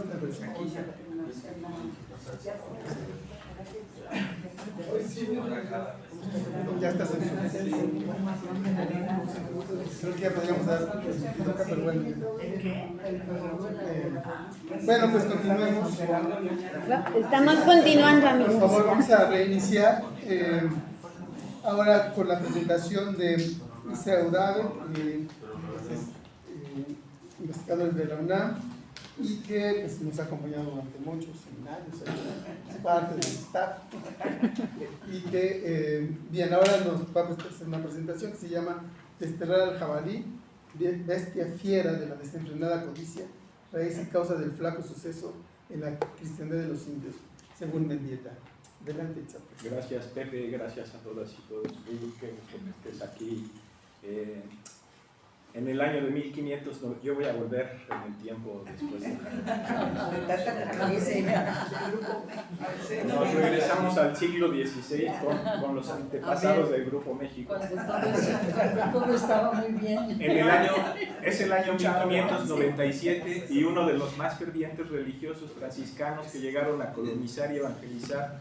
esta versión. Ya está censurado. Creo que ya podríamos dar, pero bueno. Bueno, pues continuemos. Estamos continuando, Por amigos. favor, vamos a reiniciar ahora con la presentación de Israel Udave, investigador de la UNAM y que pues, nos ha acompañado durante muchos seminarios, es parte del staff. Y que, bien, ahora nos va a hacer una presentación que se llama Desterrar al jabalí, bestia fiera de la desenfrenada codicia, raíz y causa del flaco suceso en la cristiandad de los indios, según Mendieta. Adelante, Chapo. Gracias, Pepe, gracias a todas y todos. Qué gusto que estés aquí. En el año de 1500, yo voy a volver en el tiempo después de nos regresamos al siglo XVI con los antepasados del Grupo México. Todo estaba muy bien. Es el año 1597 y uno de los más fervientes religiosos franciscanos que llegaron a colonizar y evangelizar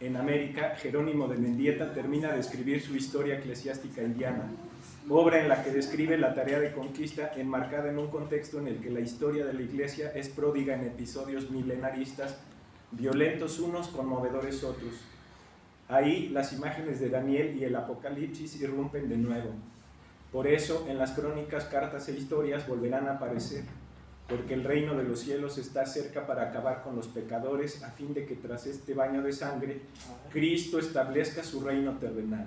en América, Jerónimo de Mendieta, termina de escribir su Historia Eclesiástica Indiana, obra en la que describe la tarea de conquista enmarcada en un contexto en el que la historia de la Iglesia es pródiga en episodios milenaristas, violentos unos, conmovedores otros. Ahí las imágenes de Daniel y el Apocalipsis irrumpen de nuevo. Por eso, en las crónicas, cartas e historias volverán a aparecer, porque el reino de los cielos está cerca para acabar con los pecadores, a fin de que tras este baño de sangre, Cristo establezca su reino terrenal.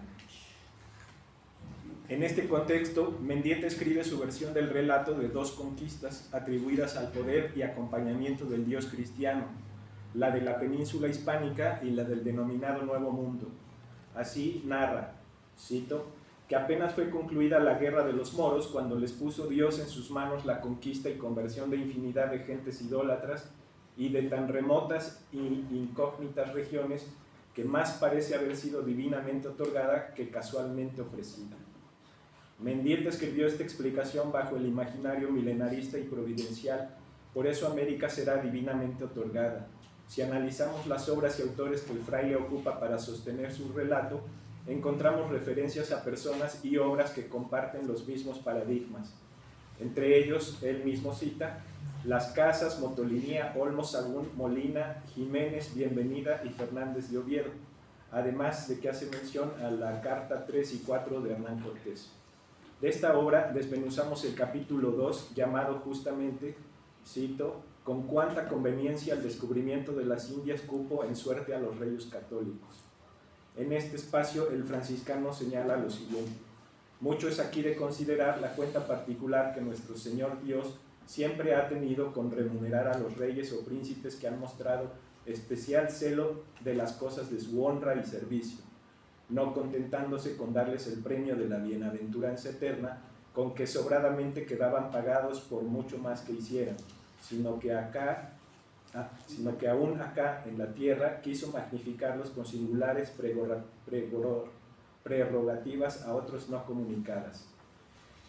En este contexto, Mendieta escribe su versión del relato de dos conquistas atribuidas al poder y acompañamiento del Dios cristiano, la de la península hispánica y la del denominado Nuevo Mundo. Así narra, cito, que apenas fue concluida la guerra de los moros cuando les puso Dios en sus manos la conquista y conversión de infinidad de gentes idólatras y de tan remotas e incógnitas regiones que más parece haber sido divinamente otorgada que casualmente ofrecida. Mendieta escribió esta explicación bajo el imaginario milenarista y providencial, por eso América será divinamente otorgada. Si analizamos las obras y autores que el fraile ocupa para sostener su relato, encontramos referencias a personas y obras que comparten los mismos paradigmas. Entre ellos, él mismo cita Las Casas, Motolinía, Olmos, Sagún, Molina, Jiménez, Bienvenida y Fernández de Oviedo, además de que hace mención a la carta 3 y 4 de Hernán Cortés. De esta obra desmenuzamos el capítulo 2, llamado justamente, cito, con cuánta conveniencia el descubrimiento de las Indias cupo en suerte a los reyes católicos. En este espacio el franciscano señala lo siguiente: mucho es aquí de considerar la cuenta particular que nuestro Señor Dios siempre ha tenido con remunerar a los reyes o príncipes que han mostrado especial celo de las cosas de su honra y servicio, no contentándose con darles el premio de la bienaventuranza eterna, con que sobradamente quedaban pagados por mucho más que hicieran, sino que aún acá en la tierra quiso magnificarlos con singulares prerrogativas a otros no comunicadas.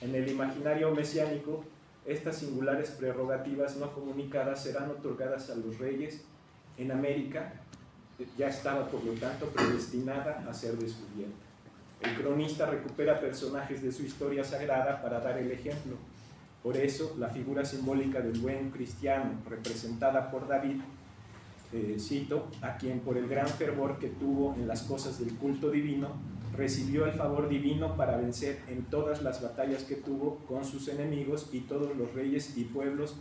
En el imaginario mesiánico, estas singulares prerrogativas no comunicadas serán otorgadas a los reyes. En América ya estaba por lo tanto predestinada a ser descubierta. El cronista recupera personajes de su historia sagrada para dar el ejemplo. Por eso, la figura simbólica del buen cristiano, representada por David, cito, a quien por el gran fervor que tuvo en las cosas del culto divino, recibió el favor divino para vencer en todas las batallas que tuvo con sus enemigos, y todos los reyes y pueblos,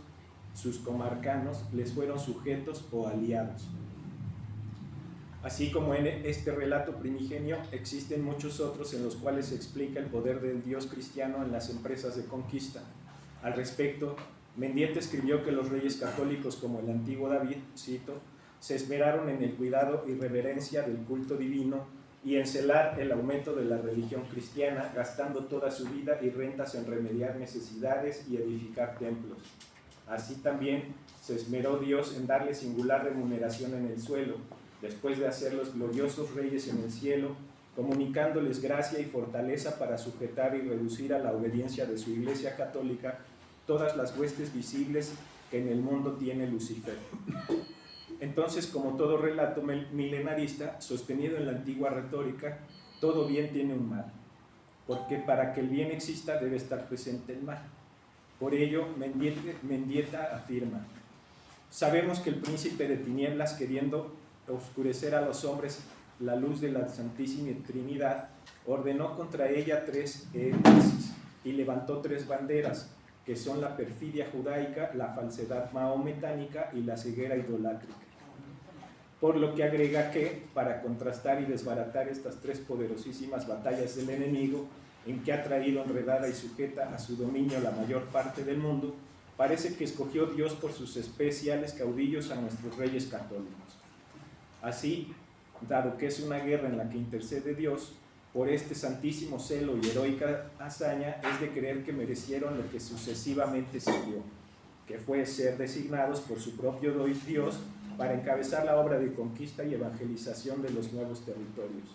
sus comarcanos, les fueron sujetos o aliados. Así como en este relato primigenio, existen muchos otros en los cuales se explica el poder del Dios cristiano en las empresas de conquista. Al respecto, Mendieta escribió que los reyes católicos, como el antiguo David, cito, se esmeraron en el cuidado y reverencia del culto divino y en celar el aumento de la religión cristiana, gastando toda su vida y rentas en remediar necesidades y edificar templos. Así también se esmeró Dios en darle singular remuneración en el suelo, después de hacerlos gloriosos reyes en el cielo, comunicándoles gracia y fortaleza para sujetar y reducir a la obediencia de su Iglesia católica todas las huestes visibles que en el mundo tiene Lucifer. Entonces, como todo relato milenarista, sostenido en la antigua retórica, todo bien tiene un mal, porque para que el bien exista debe estar presente el mal. Por ello, Mendieta afirma: sabemos que el príncipe de tinieblas, queriendo oscurecer a los hombres la luz de la Santísima Trinidad, ordenó contra ella 3 edictos y levantó 3 banderas, que son la perfidia judaica, la falsedad maometánica y la ceguera idolátrica. Por lo que agrega que, para contrastar y desbaratar estas 3 poderosísimas batallas del enemigo, en que ha traído enredada y sujeta a su dominio la mayor parte del mundo, parece que escogió Dios por sus especiales caudillos a nuestros reyes católicos. Así, dado que es una guerra en la que intercede Dios, por este santísimo celo y heroica hazaña es de creer que merecieron lo que sucesivamente siguió, que fue ser designados por su propio Dios para encabezar la obra de conquista y evangelización de los nuevos territorios.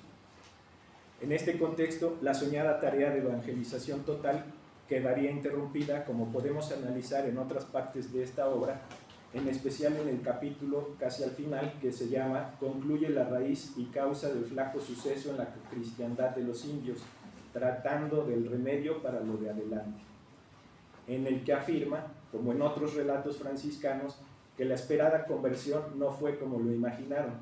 En este contexto, la soñada tarea de evangelización total quedaría interrumpida, como podemos analizar en otras partes de esta obra, en especial en el capítulo casi al final, que se llama Concluye la raíz y causa del flaco suceso en la cristiandad de los indios, tratando del remedio para lo de adelante, en el que afirma, como en otros relatos franciscanos, que la esperada conversión no fue como lo imaginaron,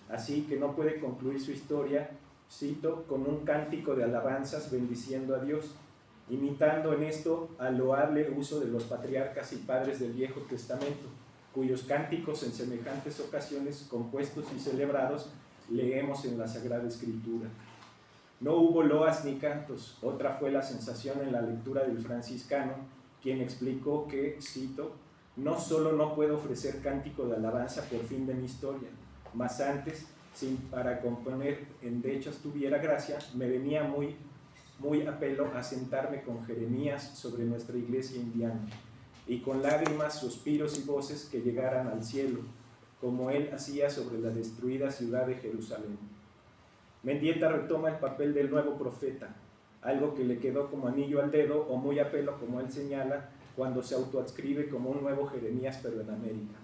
así que no puede concluir su historia, cito, con un cántico de alabanzas bendiciendo a Dios, imitando en esto al loable uso de los patriarcas y padres del Viejo Testamento, cuyos cánticos en semejantes ocasiones, compuestos y celebrados, leemos en la Sagrada Escritura. No hubo loas ni cantos, otra fue la sensación en la lectura del franciscano, quien explicó que, cito, no solo no puedo ofrecer cántico de alabanza por fin de mi historia, mas antes, sin para componer en hechos tuviera gracia, me venía muy a pelo a sentarme con Jeremías sobre nuestra iglesia indiana, y con lágrimas, suspiros y voces que llegaran al cielo, como él hacía sobre la destruida ciudad de Jerusalén. Mendieta retoma el papel del nuevo profeta, algo que le quedó como anillo al dedo o muy a pelo, como él señala, cuando se autoadscribe como un nuevo Jeremías, pero en América.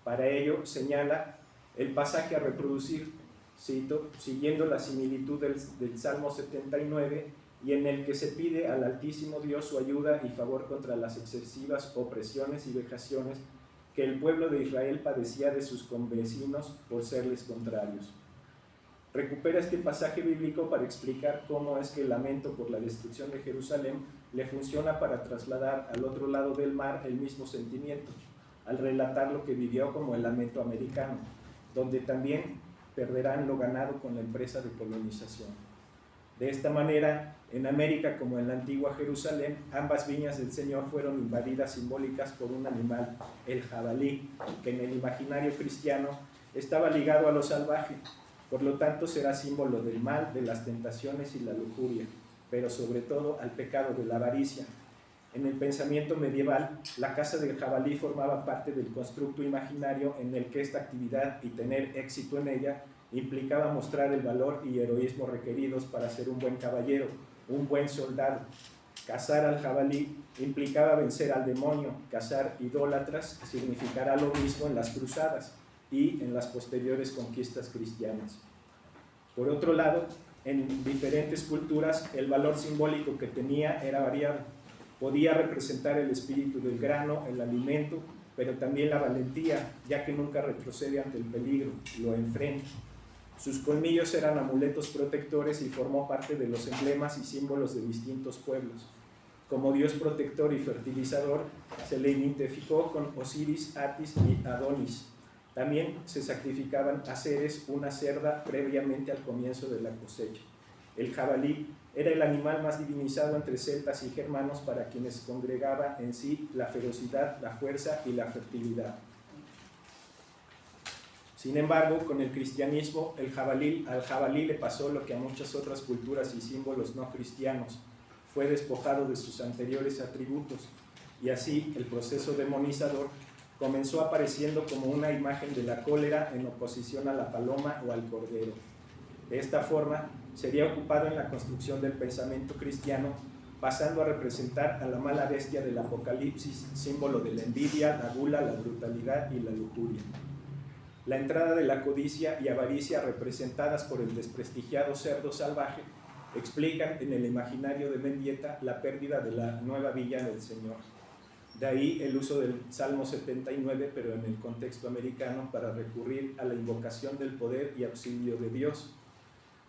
Para ello señala el pasaje a reproducir, cito, siguiendo la similitud del Salmo 79, y en el que se pide al Altísimo Dios su ayuda y favor contra las excesivas opresiones y vejaciones que el pueblo de Israel padecía de sus convecinos por serles contrarios. Recupera este pasaje bíblico para explicar cómo es que el lamento por la destrucción de Jerusalén le funciona para trasladar al otro lado del mar el mismo sentimiento, al relatar lo que vivió como el lamento americano, donde también perderán lo ganado con la empresa de colonización. De esta manera, en América como en la antigua Jerusalén, ambas viñas del Señor fueron invadidas simbólicas por un animal, el jabalí, que en el imaginario cristiano estaba ligado a lo salvaje, por lo tanto será símbolo del mal, de las tentaciones y la lujuria, pero sobre todo al pecado de la avaricia. En el pensamiento medieval, la caza del jabalí formaba parte del constructo imaginario en el que esta actividad y tener éxito en ella implicaba mostrar el valor y heroísmo requeridos para ser un buen caballero, un buen soldado. Cazar al jabalí implicaba vencer al demonio. Cazar idólatras significará lo mismo en las cruzadas y en las posteriores conquistas cristianas. Por otro lado, en diferentes culturas el valor simbólico que tenía era variado. Podía representar el espíritu del grano, el alimento, pero también la valentía, ya que nunca retrocede ante el peligro, lo enfrenta. Sus colmillos eran amuletos protectores y formó parte de los emblemas y símbolos de distintos pueblos. Como dios protector y fertilizador, se le identificó con Osiris, Atis y Adonis. También se sacrificaban a Ceres, una cerda, previamente al comienzo de la cosecha. El jabalí era el animal más divinizado entre celtas y germanos, para quienes congregaba en sí la ferocidad, la fuerza y la fertilidad. Sin embargo, con el cristianismo, al jabalí le pasó lo que a muchas otras culturas y símbolos no cristianos: fue despojado de sus anteriores atributos, y así el proceso demonizador comenzó apareciendo como una imagen de la cólera en oposición a la paloma o al cordero. De esta forma, sería ocupado en la construcción del pensamiento cristiano pasando a representar a la mala bestia del Apocalipsis, símbolo de la envidia, la gula, la brutalidad y la lujuria. La entrada de la codicia y avaricia, representadas por el desprestigiado cerdo salvaje, explican en el imaginario de Mendieta la pérdida de la nueva villa del Señor. De ahí el uso del Salmo 79, pero en el contexto americano, para recurrir a la invocación del poder y auxilio de Dios.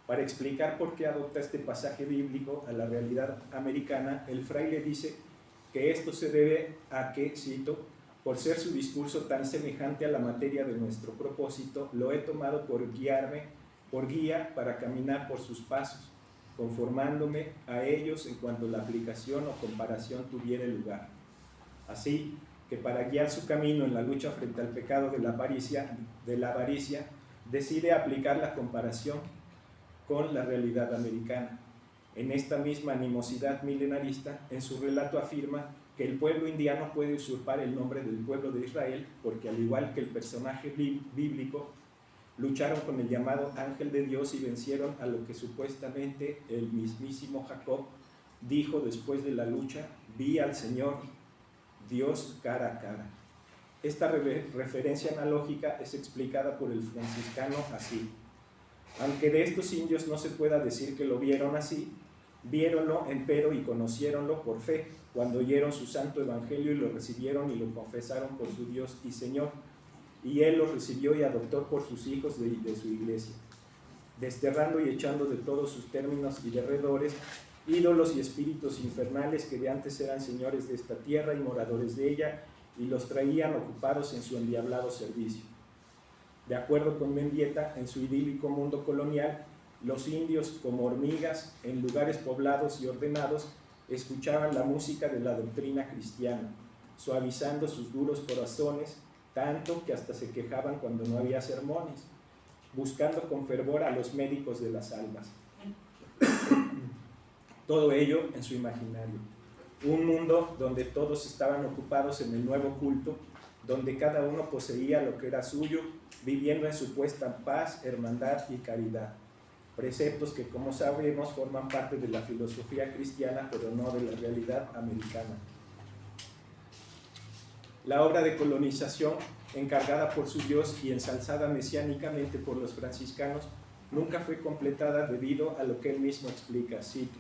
Para explicar por qué adopta este pasaje bíblico a la realidad americana, el fraile dice que esto se debe a que, cito, por ser su discurso tan semejante a la materia de nuestro propósito, lo he tomado por guía para caminar por sus pasos, conformándome a ellos en cuanto la aplicación o comparación tuviera lugar. Así que para guiar su camino en la lucha frente al pecado de la avaricia, decide aplicar la comparación con la realidad americana. En esta misma animosidad milenarista, en su relato afirma que el pueblo indiano puede usurpar el nombre del pueblo de Israel porque, al igual que el personaje bíblico, lucharon con el llamado ángel de Dios y vencieron a lo que supuestamente el mismísimo Jacob dijo después de la lucha: vi al Señor Dios cara a cara. Esta referencia analógica es explicada por el franciscano así: aunque de estos indios no se pueda decir que lo vieron así, viéronlo empero y conociéronlo por fe, cuando oyeron su santo evangelio y lo recibieron y lo confesaron por su Dios y Señor, y Él los recibió y adoptó por sus hijos de su iglesia, desterrando y echando de todos sus términos y derredores ídolos y espíritus infernales que de antes eran señores de esta tierra y moradores de ella, y los traían ocupados en su endiablado servicio. De acuerdo con Mendieta, en su idílico mundo colonial, los indios, como hormigas, en lugares poblados y ordenados, escuchaban la música de la doctrina cristiana, suavizando sus duros corazones, tanto que hasta se quejaban cuando no había sermones, buscando con fervor a los médicos de las almas. Todo ello en su imaginario. Un mundo donde todos estaban ocupados en el nuevo culto, donde cada uno poseía lo que era suyo, viviendo en supuesta paz, hermandad y caridad. Preceptos que, como sabemos, forman parte de la filosofía cristiana, pero no de la realidad americana. La obra de colonización, encargada por su Dios y ensalzada mesiánicamente por los franciscanos, nunca fue completada debido a lo que él mismo explica, cito: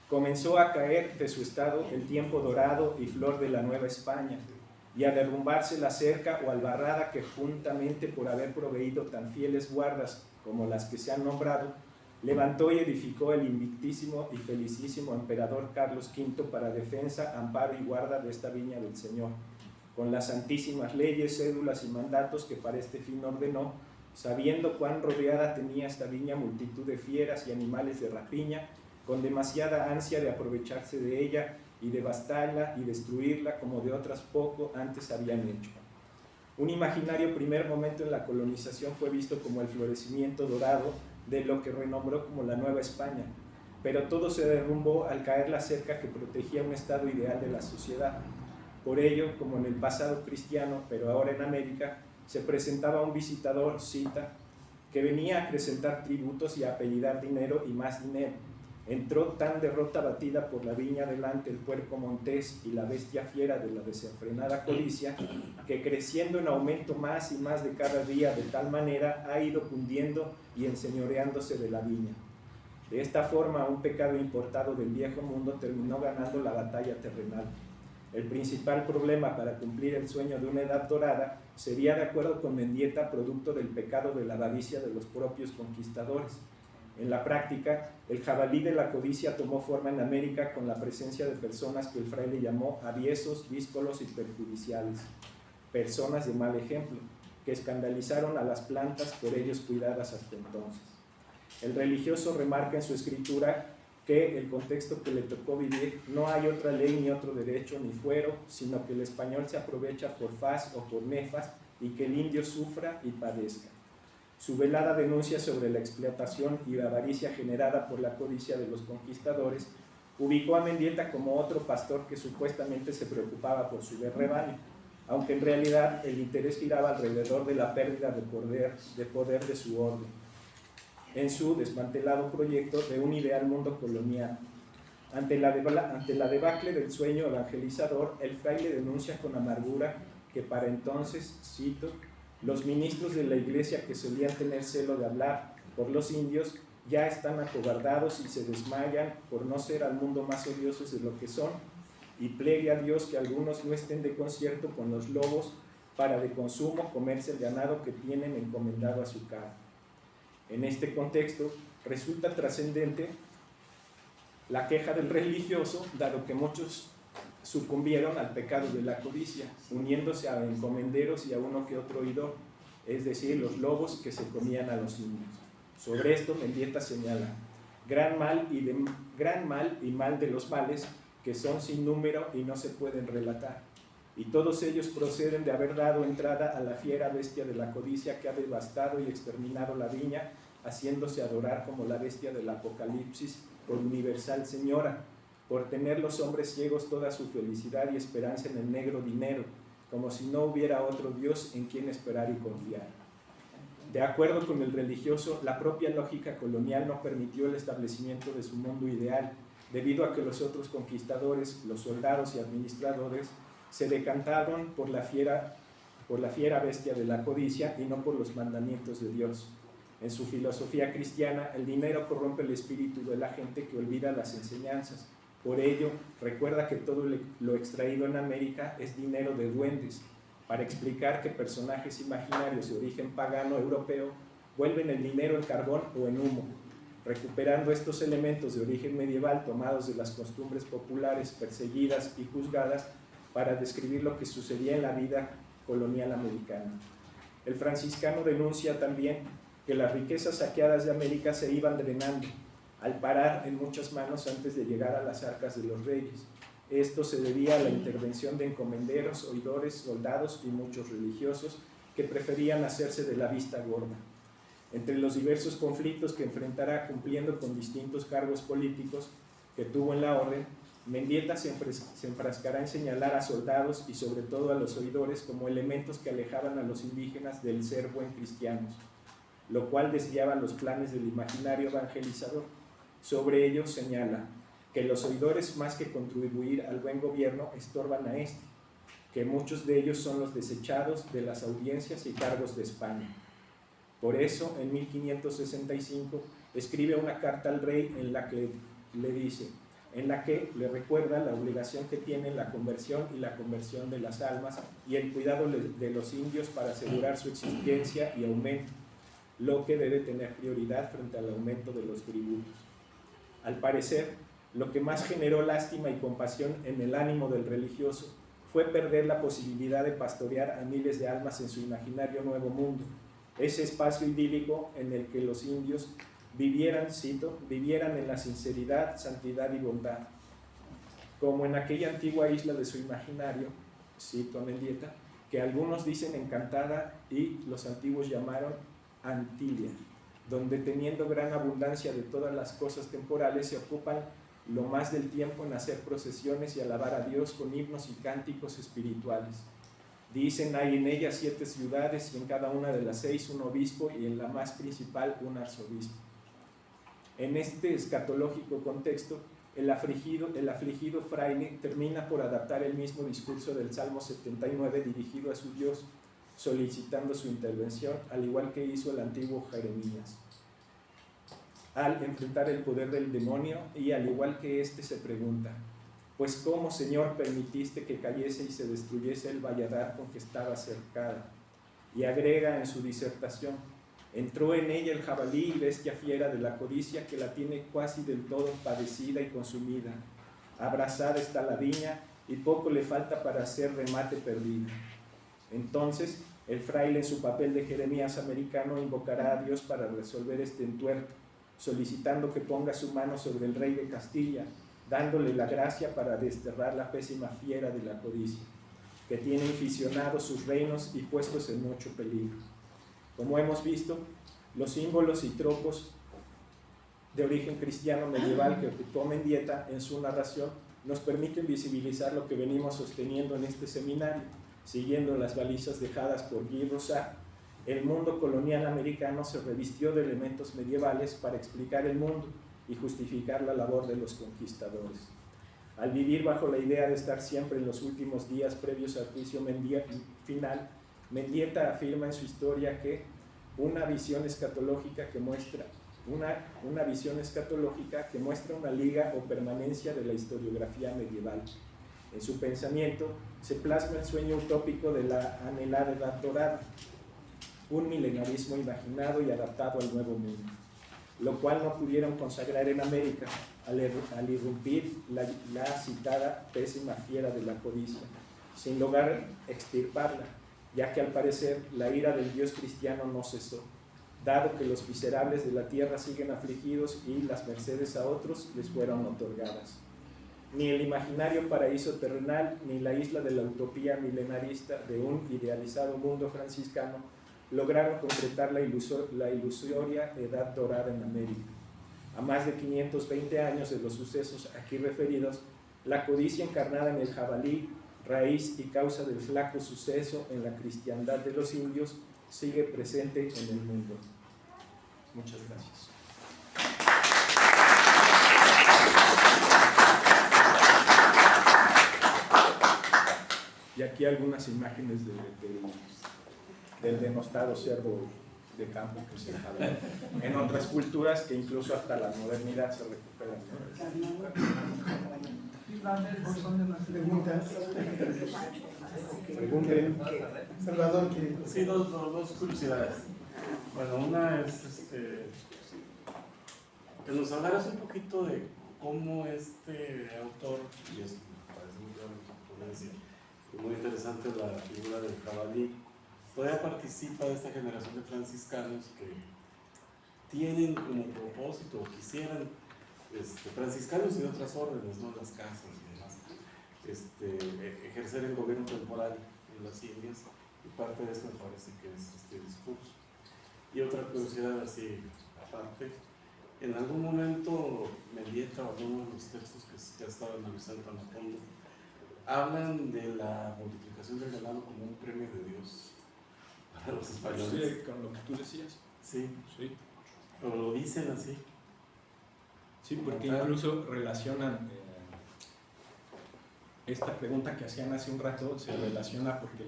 comenzó a caer de su estado el tiempo dorado y flor de la Nueva España, y a derrumbarse la cerca o albarrada que, juntamente por haber proveído tan fieles guardas como las que se han nombrado, levantó y edificó el invictísimo y felicísimo emperador Carlos V para defensa, amparo y guarda de esta viña del Señor, con las santísimas leyes, cédulas y mandatos que para este fin ordenó, sabiendo cuán rodeada tenía esta viña multitud de fieras y animales de rapiña, con demasiada ansia de aprovecharse de ella y devastarla y destruirla como de otras poco antes habían hecho. Un imaginario primer momento en la colonización fue visto como el florecimiento dorado de lo que renombró como la Nueva España, pero todo se derrumbó al caer la cerca que protegía un estado ideal de la sociedad. Por ello, como en el pasado cristiano, pero ahora en América, se presentaba un visitador, cita, que venía a acrecentar tributos y a apellidar dinero y más dinero. Entró tan derrota batida por la viña delante el puerco montés y la bestia fiera de la desenfrenada codicia, que creciendo en aumento más y más de cada día, de tal manera ha ido cundiendo y enseñoreándose de la viña. De esta forma, un pecado importado del viejo mundo terminó ganando la batalla terrenal. El principal problema para cumplir el sueño de una edad dorada sería, de acuerdo con Mendieta, producto del pecado de la avaricia de los propios conquistadores. En la práctica, el jabalí de la codicia tomó forma en América con la presencia de personas que el fraile llamó aviesos, díscolos y perjudiciales, personas de mal ejemplo, que escandalizaron a las plantas por ellos cuidadas hasta entonces. El religioso remarca en su escritura que el contexto que le tocó vivir no hay otra ley ni otro derecho ni fuero, sino que el español se aprovecha por faz o por nefas y que el indio sufra y padezca. Su velada denuncia sobre la explotación y la avaricia generada por la codicia de los conquistadores ubicó a Mendieta como otro pastor que supuestamente se preocupaba por su rebaño, aunque en realidad el interés giraba alrededor de la pérdida de poder de su orden, en su desmantelado proyecto de un ideal mundo colonial. Ante la debacle del sueño evangelizador, el fraile denuncia con amargura que para entonces, cito, los ministros de la iglesia que solían tener celo de hablar por los indios ya están acobardados y se desmayan por no ser al mundo más odiosos de lo que son, y plegue a Dios que algunos no estén de concierto con los lobos para de consumo comerse el ganado que tienen encomendado a su cargo. En este contexto, resulta trascendente la queja del religioso, dado que muchos sucumbieron al pecado de la codicia, uniéndose a encomenderos y a uno que otro oidor, es decir, los lobos que se comían a los indios. Sobre esto Mendieta señala, gran mal y mal de los males, que son sin número y no se pueden relatar, y todos ellos proceden de haber dado entrada a la fiera bestia de la codicia que ha devastado y exterminado la viña, haciéndose adorar como la bestia del Apocalipsis por universal señora, por tener los hombres ciegos toda su felicidad y esperanza en el negro dinero, como si no hubiera otro Dios en quien esperar y confiar. De acuerdo con el religioso, la propia lógica colonial no permitió el establecimiento de su mundo ideal, debido a que los otros conquistadores, los soldados y administradores, se decantaron por la fiera bestia de la codicia y no por los mandamientos de Dios. En su filosofía cristiana, el dinero corrompe el espíritu de la gente que olvida las enseñanzas. Por ello, recuerda que todo lo extraído en América es dinero de duendes, para explicar que personajes imaginarios de origen pagano europeo vuelven el dinero en carbón o en humo, recuperando estos elementos de origen medieval tomados de las costumbres populares perseguidas y juzgadas para describir lo que sucedía en la vida colonial americana. El franciscano denuncia también que las riquezas saqueadas de América se iban drenando, al parar en muchas manos antes de llegar a las arcas de los reyes. Esto se debía a la intervención de encomenderos, oidores, soldados y muchos religiosos que preferían hacerse de la vista gorda. Entre los diversos conflictos que enfrentará cumpliendo con distintos cargos políticos que tuvo en la orden, Mendieta se enfrascará en señalar a soldados y sobre todo a los oidores como elementos que alejaban a los indígenas del ser buen cristianos, lo cual desviaba los planes del imaginario evangelizador. Sobre ello señala que los oidores, más que contribuir al buen gobierno, estorban a este, que muchos de ellos son los desechados de las audiencias y cargos de España. Por eso, en 1565, escribe una carta al rey en la que le recuerda la obligación que tienen la conversión y la conversión de las almas y el cuidado de los indios para asegurar su existencia y aumento, lo que debe tener prioridad frente al aumento de los tributos. Al parecer, lo que más generó lástima y compasión en el ánimo del religioso fue perder la posibilidad de pastorear a miles de almas en su imaginario nuevo mundo, ese espacio idílico en el que los indios vivieran en la sinceridad, santidad y bondad, como en aquella antigua isla de su imaginario, cito a Mendieta, que algunos dicen encantada y los antiguos llamaron Antilia, donde teniendo gran abundancia de todas las cosas temporales se ocupan lo más del tiempo en hacer procesiones y alabar a Dios con himnos y cánticos espirituales. Dicen, hay en ella 7 ciudades y en cada una de las 6 un obispo y en la más principal un arzobispo. En este escatológico contexto, el afligido fraile termina por adaptar el mismo discurso del Salmo 79 dirigido a su Dios, solicitando su intervención, al igual que hizo el antiguo Jeremías, al enfrentar el poder del demonio, y al igual que éste se pregunta, pues ¿cómo, Señor, permitiste que cayese y se destruyese el valladar con que estaba cercada? Y agrega en su disertación, entró en ella el jabalí y bestia fiera de la codicia que la tiene casi del todo padecida y consumida. Abrazada está la viña y poco le falta para ser remate perdida. Entonces el fraile en su papel de Jeremías americano invocará a Dios para resolver este entuerto, solicitando que ponga su mano sobre el rey de Castilla, dándole la gracia para desterrar la pésima fiera de la codicia, que tiene inficionados sus reinos y puestos en mucho peligro. Como hemos visto, los símbolos y tropos de origen cristiano medieval que ocupó Mendieta en su narración nos permiten visibilizar lo que venimos sosteniendo en este seminario, siguiendo las balizas dejadas por Guy Rosat. El mundo colonial americano se revistió de elementos medievales para explicar el mundo, y justificar la labor de los conquistadores. Al vivir bajo la idea de estar siempre en los últimos días previos al juicio final, Mendieta afirma en su historia que una visión escatológica que muestra una liga o permanencia de la historiografía medieval. En su pensamiento se plasma el sueño utópico de la anhelada Edad Dorada, un milenarismo imaginado y adaptado al nuevo mundo, lo cual no pudieron consagrar en América al irrumpir la citada pésima fiera de la codicia, sin lograr extirparla, ya que al parecer la ira del Dios cristiano no cesó, dado que los miserables de la tierra siguen afligidos y las mercedes a otros les fueron otorgadas. Ni el imaginario paraíso terrenal, ni la isla de la utopía milenarista de un idealizado mundo franciscano lograron concretar la ilusoria edad dorada en América. A más de 520 años de los sucesos aquí referidos, la codicia encarnada en el jabalí, raíz y causa del flaco suceso en la cristiandad de los indios, sigue presente en el mundo. Muchas gracias. Y aquí algunas imágenes del denostado cerdo de campo que se habla en otras culturas que incluso hasta la modernidad se recuperan. Preguntas. Pregunten. Salvador, ¿qué? Sí, dos curiosidades. Bueno, una es que nos hablaras un poquito de cómo este autor, y eso me parece muy claro en tu ponencia, y muy interesante la figura del jabalí, todavía participa de esta generación de franciscanos que tienen como propósito, o quisieran, franciscanos y de otras órdenes, ¿no? Las casas y demás, ejercer el gobierno temporal en las Indias, y parte de eso me parece que es este discurso. Y otra curiosidad así aparte, en algún momento Mendieta o alguno de los textos que ha estado analizando tan a fondo hablan de la multiplicación del ganado como un premio de Dios para los españoles. Sí, con lo que tú decías. Sí, Sí, pero lo dicen así. sí, porque incluso relacionan esta pregunta que hacían hace un rato, se relaciona porque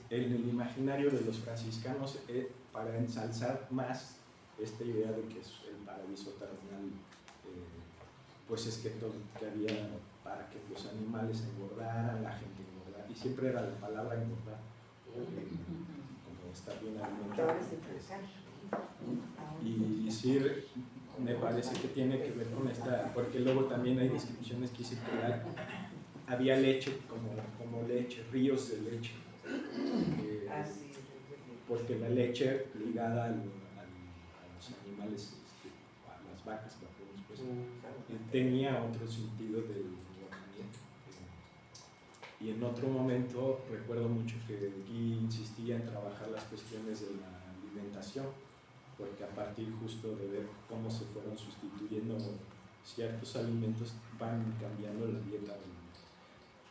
el imaginario de los franciscanos para ensalzar más esta idea de que es el paraíso terrenal, pues es que había para que los animales engordaran, la gente engordara, y siempre era la palabra engordar, como estar bien alimentado. Y sí, me parece que tiene que ver con esta, porque luego también hay descripciones que circulan, había leche como leche, ríos de leche, porque la leche ligada a los animales, a las vacas, pues, tenía otro sentido del engordamiento. Y en otro momento recuerdo mucho que Guy insistía en trabajar las cuestiones de la alimentación, porque a partir justo de ver cómo se fueron sustituyendo ciertos alimentos van cambiando la dieta.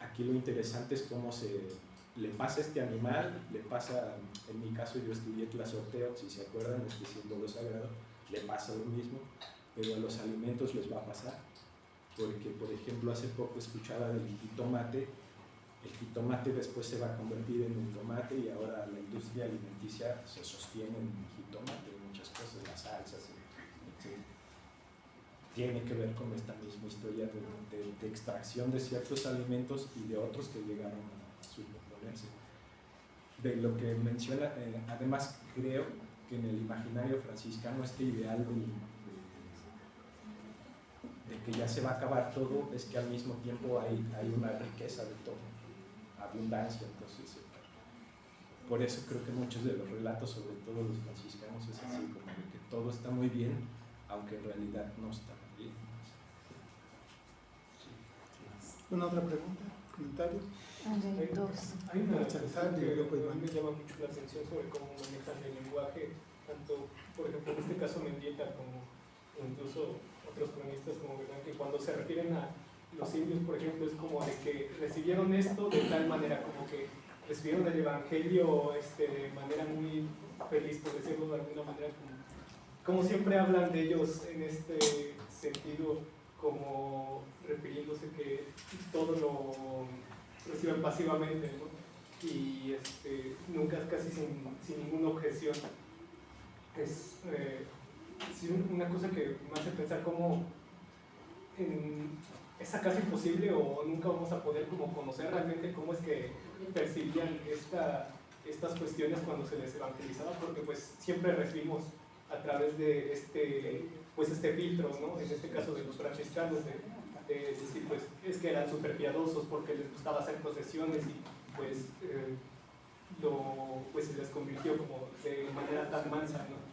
Aquí lo interesante es cómo le pasa a este animal, le pasa, en mi caso yo estudié clasorteo, si se acuerdan, este símbolo sagrado, le pasa lo mismo, pero a los alimentos les va a pasar, porque por ejemplo hace poco escuchaba del jitomate. El jitomate después se va a convertir en un tomate y ahora la industria alimenticia se sostiene en el jitomate, en muchas cosas, las salsas, etc. Tiene que ver con esta misma historia de extracción de ciertos alimentos y de otros que llegaron a superponerse. De lo que menciona, además creo que en el imaginario franciscano este ideal de que ya se va a acabar todo es que al mismo tiempo hay una riqueza de todo, abundancia. Entonces por eso creo que muchos de los relatos, sobre todo los franciscanos, es así como de que todo está muy bien, aunque en realidad no está bien. Sí. ¿Una otra pregunta? ¿Comentario? Hay una cosa que a mí me llama mucho la atención sobre cómo manejan el lenguaje, tanto, por ejemplo, en este caso Mendieta, como incluso otros cronistas como Belán, que cuando se refieren a los indios, por ejemplo, es como de que recibieron esto de tal manera, como que recibieron el evangelio de manera muy feliz, por decirlo de alguna manera, como como siempre hablan de ellos en este sentido, como refiriéndose que todo lo reciben pasivamente, ¿no? Y nunca, casi sin ninguna objeción. Es una cosa que me hace pensar cómo es acaso imposible o nunca vamos a poder como conocer realmente cómo es que percibían estas cuestiones cuando se les evangelizaba, porque pues siempre recibimos a través de este filtro, ¿no? En este caso de los franciscanos, de decir pues es que eran súper piadosos porque les gustaba hacer procesiones y pues se les convirtió como de manera tan mansa, ¿no?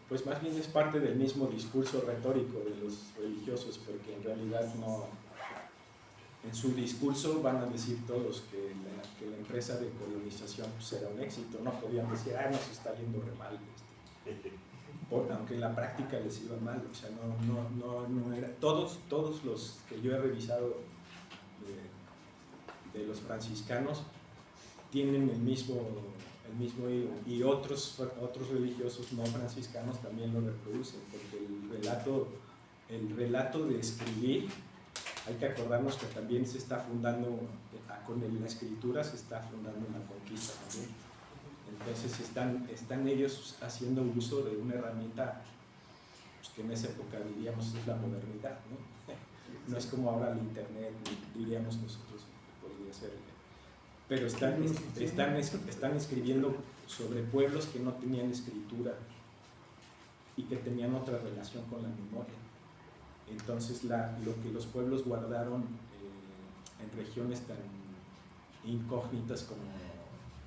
Pues más bien es parte del mismo discurso retórico de los religiosos, porque en realidad no, en su discurso van a decir todos que la empresa de colonización pues era un éxito, no podían decir, nos está yendo re mal, aunque en la práctica les iba mal, o sea, no era, todos los que yo he revisado de los franciscanos tienen el mismo hilo, y otros religiosos no franciscanos también lo reproducen, porque el relato de escribir, hay que acordarnos que también se está fundando, con la escritura se está fundando la conquista también. Entonces están ellos haciendo uso de una herramienta pues, que en esa época diríamos es la modernidad, ¿no? No es como ahora el internet, diríamos nosotros que podría ser, pero están escribiendo sobre pueblos que no tenían escritura y que tenían otra relación con la memoria. Entonces lo que los pueblos guardaron en regiones tan incógnitas como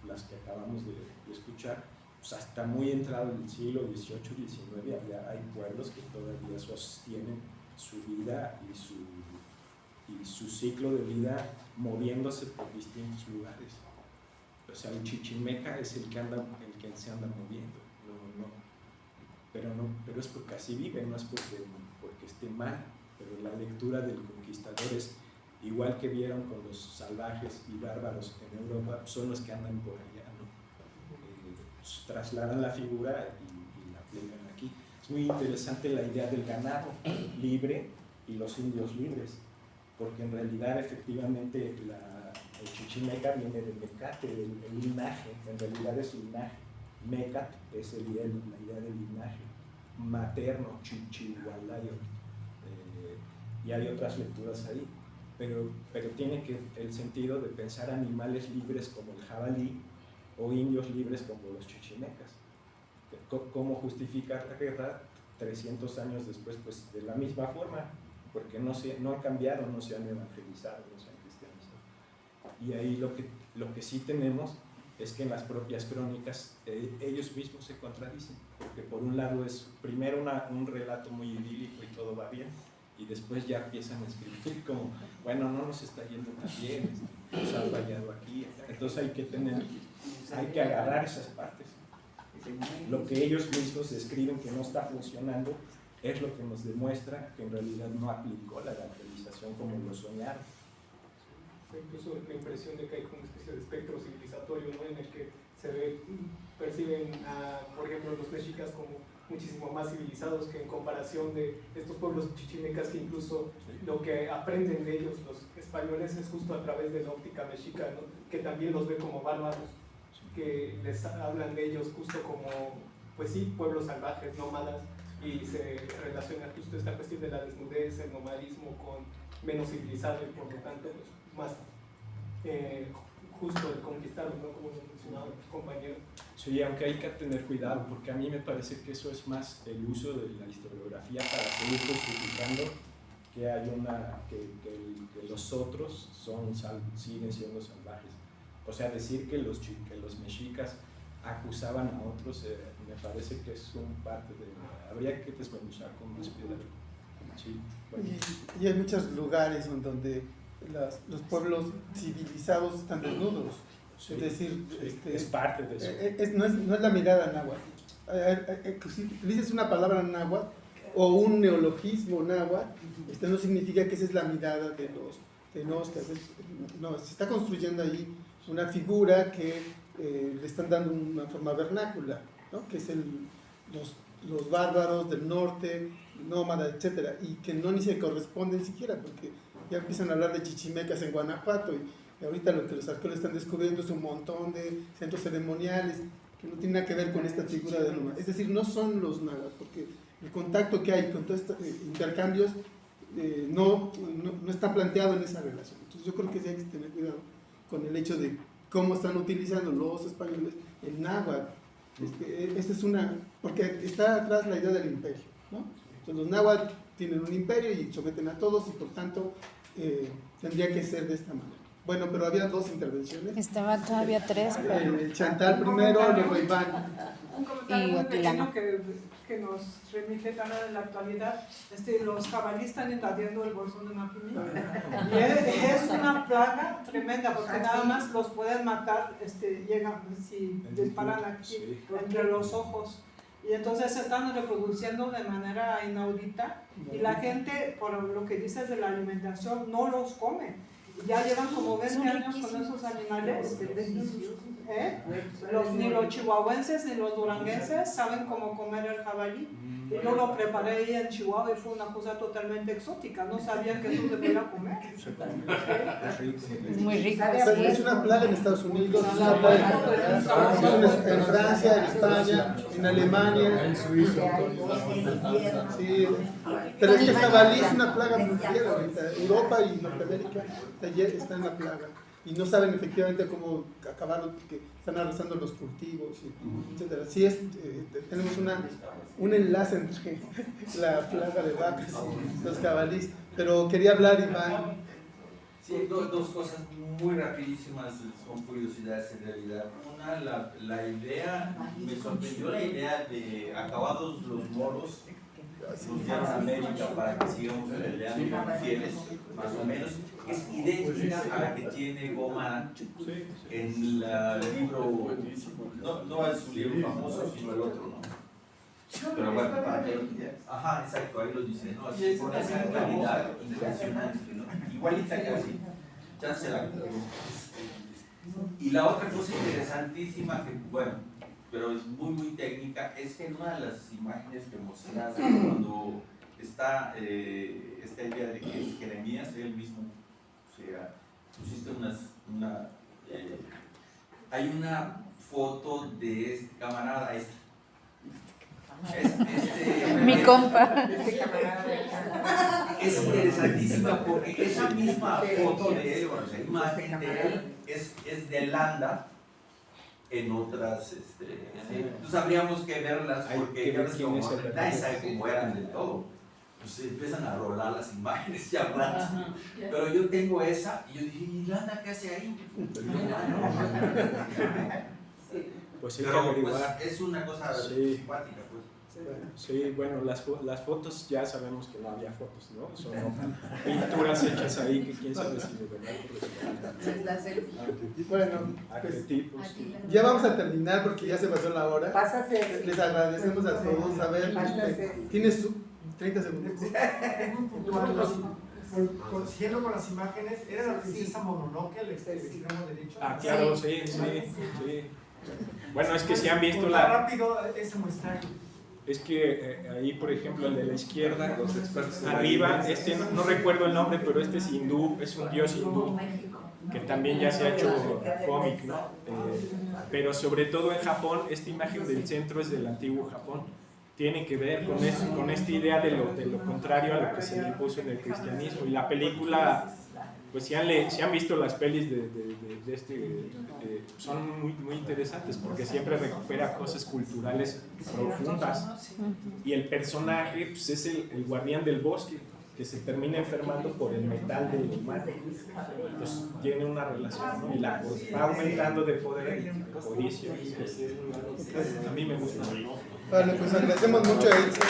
las que acabamos de escuchar, pues hasta muy entrado en el siglo XVIII y XIX hay pueblos que todavía sostienen su vida y su ciclo de vida moviéndose por distintos lugares. O sea, el chichimeca es el que se anda moviendo, pero es porque así vive, no es porque esté mal. Pero la lectura del conquistador es igual que vieron con los salvajes y bárbaros en Europa, son los que andan por allá, ¿no? Trasladan la figura y la aplican aquí. Es muy interesante la idea del ganado libre y los indios libres, porque en realidad efectivamente el chichimeca viene del mecate, del linaje, en realidad es linaje. Mecat es la idea del linaje materno, chichihualayo, y hay otras lecturas ahí, pero tiene el sentido de pensar animales libres como el jabalí o indios libres como los chichimecas. ¿Cómo justificar la guerra 300 años después? Pues de la misma forma, porque no han cambiado, no se han evangelizado, no se han cristianizado. Y ahí lo que sí tenemos es que en las propias crónicas ellos mismos se contradicen, porque por un lado es primero un relato muy idílico y todo va bien, y después ya empiezan a escribir como, bueno, no nos está yendo tan bien, nos han fallado aquí. Entonces hay que agarrar esas partes. Lo que ellos mismos describen que no está funcionando es lo que nos demuestra que en realidad no aplicó la evangelización como lo soñaron. Incluso la impresión de que hay como una especie de espectro civilizatorio, ¿no? En el que perciben por ejemplo, los mexicas como muchísimo más civilizados que en comparación de estos pueblos chichimecas, que incluso lo que aprenden de ellos los españoles es justo a través de la óptica mexica, ¿no? Que también los ve como bárbaros, que les hablan de ellos justo como, pues sí, pueblos salvajes, nómadas, y se relaciona justo esta cuestión de la desnudez, el nomadismo con menos civilizado y por lo tanto pues, más justo el conquistado, ¿no? Como lo mencionaba el compañero. Sí, aunque hay que tener cuidado, porque a mí me parece que eso es más el uso de la historiografía para seguir justificando que hay que los otros siguen siendo salvajes. O sea, decir que los mexicas acusaban a otros, me parece que es un parte de... Habría que desmenuzar con más cuidado. Sí, bueno. Y hay muchos lugares donde los pueblos civilizados están desnudos. Sí, es decir, sí, es parte de eso. No es la mirada náhuatl. Si utilizas una palabra náhuatl o un neologismo náhuatl, no significa que esa es la mirada de los tenochtitlan. No, se está construyendo ahí una figura que le están dando una forma vernácula, ¿no? Que es los bárbaros del norte, nómada, etcétera, y que no ni se corresponden ni siquiera, porque ya empiezan a hablar de chichimecas en Guanajuato, y ahorita lo que los arqueólogos están descubriendo es un montón de centros ceremoniales que no tienen nada que ver con esta figura de nómada. Es decir, no son los náhuatl, porque el contacto que hay con todos estos intercambios no está planteado en esa relación. Entonces yo creo que sí hay que tener cuidado con el hecho de cómo están utilizando los españoles el náhuatl. Esta es una, porque está atrás la idea del imperio, ¿no? Entonces los náhuatl tienen un imperio y someten a todos, y por tanto tendría que ser de esta manera. Bueno, pero había dos intervenciones. Estaba todavía 3, pero... Chantal primero, luego Iván. Un comentario Y muy Atilano. pequeño que nos remite también en la actualidad. Los jabalíes están invadiendo el bolsón de Mapimí. Y es una plaga tremenda, porque nada más los pueden matar, llegan, si disparan aquí, entre los ojos. Y entonces se están reproduciendo de manera inaudita. Y la gente, por lo que dices de la alimentación, no los come. Ya llevan como 20 años con esos animales. Ni los chihuahuenses ni los duranguenses saben cómo comer el jabalí. Y yo lo preparé ahí en Chihuahua y fue una cosa totalmente exótica. No sabía que eso se podía comer. Es muy rico. Es una plaga en Estados Unidos, es una plaga en Francia, en España, en Alemania, en Suiza. Sí, pero este jabalí es una plaga mundial ahorita. Europa y Norteamérica está en la plaga. Y no saben efectivamente cómo acabarlo, porque están arrasando los cultivos, etcétera. Sí, tenemos un enlace entre la plaga de vacas y los jabalíes. Pero quería hablar, Iván. Sí, dos cosas muy rapidísimas, son curiosidades en realidad. Una, la idea, me sorprendió la idea de acabados los moros, nos dieron a América para que sigamos peleando fieles, más o menos. Es idéntica a la que tiene Goma en el libro, no es su libro famoso, sino el otro, ¿no? Pero bueno, para que, ajá, exacto, ahí lo dice, ¿no? Así con esa calidad impresionante, ¿no? Igualita casi, ya se la. Y la otra cosa interesantísima, que bueno, pero es muy técnica, es que en una de las imágenes que mostraste, cuando está esta idea de que Jeremías él mismo, o sea, pusiste hay una foto de este camarada, Mi compa. es interesantísima porque esa misma foto de él, o sea, imagen de él, es de Landa en otras, ¿sí? Entonces habríamos que verlas porque ellos como nadie sabe cómo eran del todo. Pues empiezan a rolar las imágenes y hablar. Pero yo tengo esa y yo dije, ¿y Landa qué hace ahí? Pues hay que Pero averiguar. pues, es una cosa Sí. simpática, pues. Sí, bueno, las fotos ya sabemos que no había fotos, ¿no? Son pinturas hechas ahí que quién sabe si de verdad corresponden. Bueno, pues, Arquetipos. ya vamos a terminar porque ya se pasó la hora. Pásase. Les agradecemos a todos. A ver, tienes 30 segundos. Siguiendo con las imágenes, ¿era la princesa Mononoke el extremo derecho? Ah, claro, sí. Bueno, es que si han visto Rápido ese muestrario. Es que ahí, por ejemplo, el de la izquierda, arriba, no recuerdo el nombre, pero este es hindú, es un dios hindú, que también ya se ha hecho cómic, ¿no? Pero sobre todo en Japón, esta imagen del centro es del antiguo Japón. Tiene que ver con eso, con esta idea de lo contrario a lo que se le impuso en el cristianismo. Y la película, pues si han visto las pelis de son muy interesantes porque siempre recupera cosas culturales profundas. Y el personaje pues, es el guardián del bosque, que se termina enfermando por el metal del humano. Entonces tiene una relación, ¿no? Y va aumentando de poder y codicia. A mí me gusta. Vale, pues agradecemos mucho a Itzel.